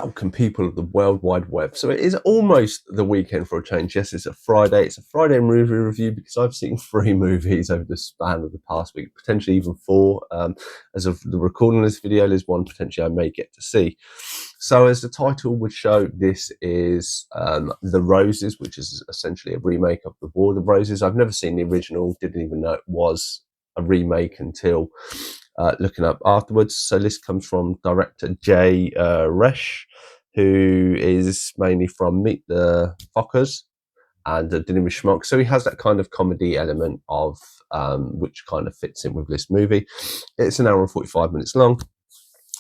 Welcome, people of the World Wide Web. So it is almost the weekend for a change. Yes, it's a Friday. It's a Friday movie review because I've seen 3 movies over the span of the past week, potentially even 4. As of the recording of this video, there's one potentially I may get to see. So as the title would show, this is The Roses, which is essentially a remake of The War of the Roses. I've never seen the original, didn't even know it was a remake until looking up afterwards. So this comes from director Jay Resch, who is mainly from Meet the Fockers and Dinner with Schmuck. So he has that kind of comedy element of which kind of fits in with this movie. It's an hour and 45 minutes long.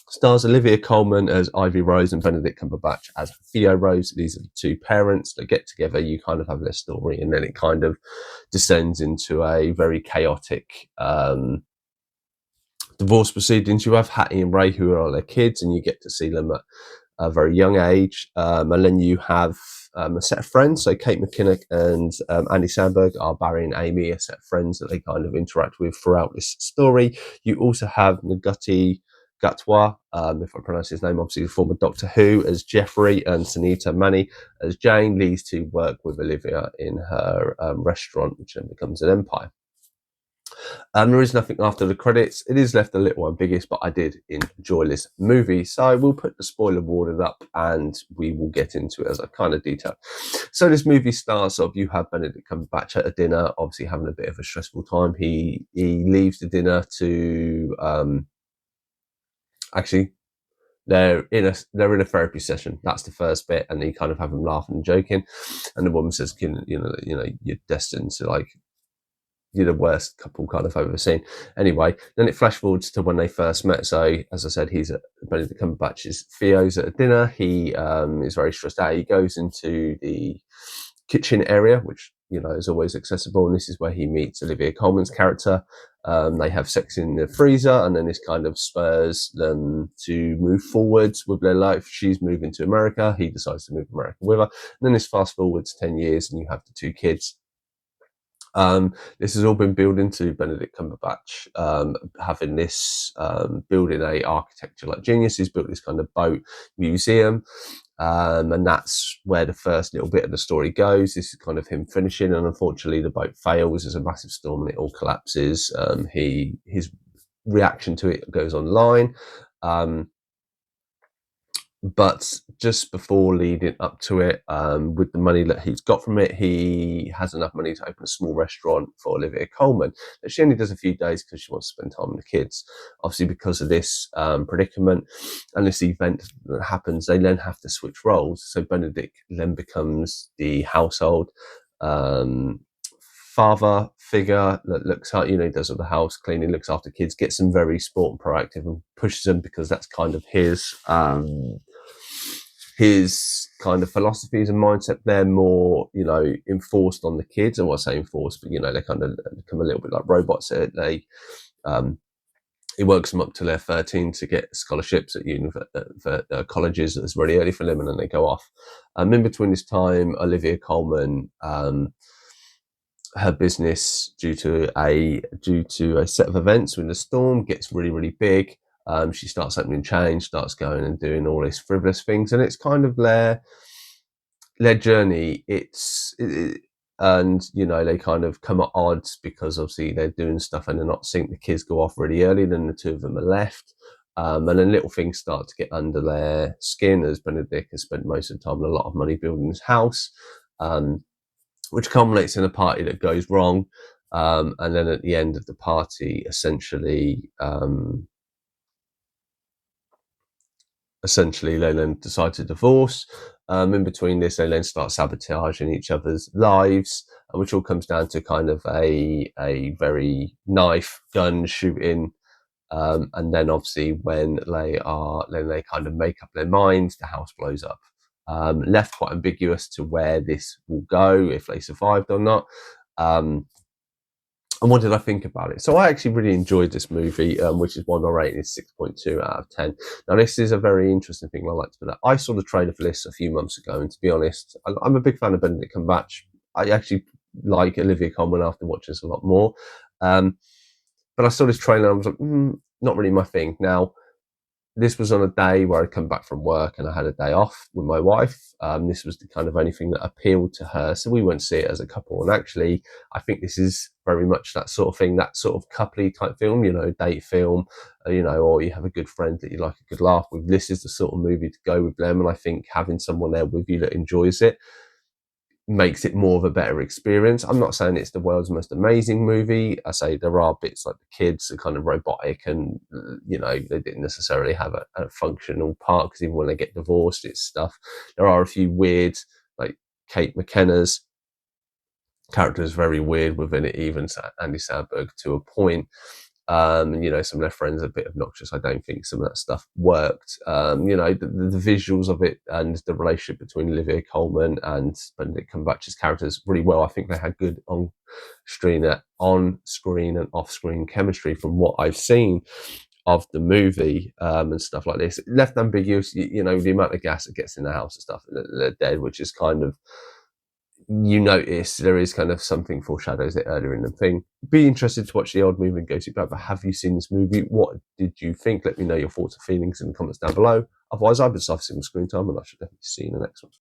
Stars Olivia Colman as Ivy Rose and Benedict Cumberbatch as Theo Rose. These are the 2 parents that get together. You kind of have their story, and then it kind of descends into a very chaotic divorce proceedings. You have Hattie and Ray, who are their kids, and you get to see them at a very young age. And then you have a set of friends. So Kate McKinnon and Andy Samberg are Barry and Amy, a set of friends that they kind of interact with throughout this story. You also have Nagati Gatwa, if I pronounce his name, obviously the former Doctor Who, as Jeffrey, and Sunita Mani as Jane. These 2 work with Olivia in her restaurant, which then becomes an empire. There is nothing after the credits. It is left a little ambiguous, but I did enjoy this movie. So we'll put the spoiler warning up and we will get into it as I kind of detail. So this movie starts off, you have Benedict Cumberbatch at a dinner, obviously having a bit of a stressful time. He leaves the dinner to, actually, they're in a therapy session. That's the first bit, and they kind of have him laughing and joking. And the woman says, you know, you're destined to, like, you're the worst couple kind of ever seen. Anyway, then it flash forwards to when they first met. So, as I said, he's at Benedict Cumberbatch's Theo's at a dinner. He is very stressed out. He goes into the kitchen area, which, you know, is always accessible. And this is where he meets Olivia Colman's character. They have sex in the freezer, and then this kind of spurs them to move forwards with their life. She's moving to America. He decides to move to America with her. And then this fast forwards 10 years, and you have the 2 kids. This has all been built into Benedict Cumberbatch having this building a architecture like genius. He's built this kind of boat museum, and that's where the first little bit of the story goes. This is kind of him finishing, and unfortunately the boat fails. There's a massive storm and it all collapses. His reaction to it goes online. But just before leading up to it, with the money that he's got from it, he has enough money to open a small restaurant for Olivia Colman that she only does a few days because she wants to spend time with the kids. Obviously, because of this predicament and this event that happens, they then have to switch roles. So Benedict then becomes the household father figure that looks out, you know, he does all the house cleaning, looks after kids, gets them very sport and proactive and pushes them because that's kind of his kind of philosophies and mindset. They're more, you know, enforced on the kids. I won't say enforced, but, you know, they kind of become a little bit like robots. He works them up till they're 13 to get scholarships at colleges that's really early for them, and then they go off. In between this time, Olivia Colman, her business, due to a set of events with the storm, gets really, really big. She starts opening chains, starts going and doing all these frivolous things, and it's kind of their journey. And, you know, they kind of come at odds because obviously they're doing stuff and they're not seeing the kids go off really early. Then the 2 of them are left. And then little things start to get under their skin, as Benedict has spent most of the time and a lot of money building his house, which culminates in a party that goes wrong. And then at the end of the party, essentially they then decide to divorce. In between this, they then start sabotaging each other's lives, which all comes down to kind of a very knife gun shooting. And then obviously when they kind of make up their minds, the house blows up. Left quite ambiguous to where this will go, if they survived or not. And what did I think about it? So I actually really enjoyed this movie, which is why my rating is 6.2 out of 10. Now, this is a very interesting thing I like to put out. I saw the trailer for this a few months ago, and to be honest, I'm a big fan of Benedict Cumberbatch. I actually like Olivia Colman after watching this a lot more. But I saw this trailer and I was like, not really my thing. Now, this was on a day where I'd come back from work and I had a day off with my wife. This was the kind of only thing that appealed to her. So we went to see it as a couple. And actually, I think this is very much that sort of thing, that sort of coupley type film, date film, or you have a good friend that you like a good laugh with. This is the sort of movie to go with them. And I think having someone there with you that enjoys it makes it more of a better experience. I'm not saying it's the world's most amazing movie. I say there are bits like the kids are kind of robotic and, they didn't necessarily have a functional part because even when they get divorced, it's stuff. There are a few weird, like Kate McKenna's character is very weird within it, even Andy Samberg to a point. Some of their friends are a bit obnoxious. I don't think some of that stuff worked. The visuals of it and the relationship between Olivia Colman and Benedict Cumberbatch's characters really well. I think they had good on-screen and off-screen chemistry from what I've seen of the movie and stuff like this. Left ambiguous, the amount of gas that gets in the house and stuff, and they're dead, which is kind of, notice there is kind of something foreshadows it earlier in the thing. Be interested to watch the old movie and go to back, but have you seen this movie? What did you think? Let me know your thoughts and feelings in the comments down below. Otherwise, I've been Screen Time, and I should definitely see you in the next one.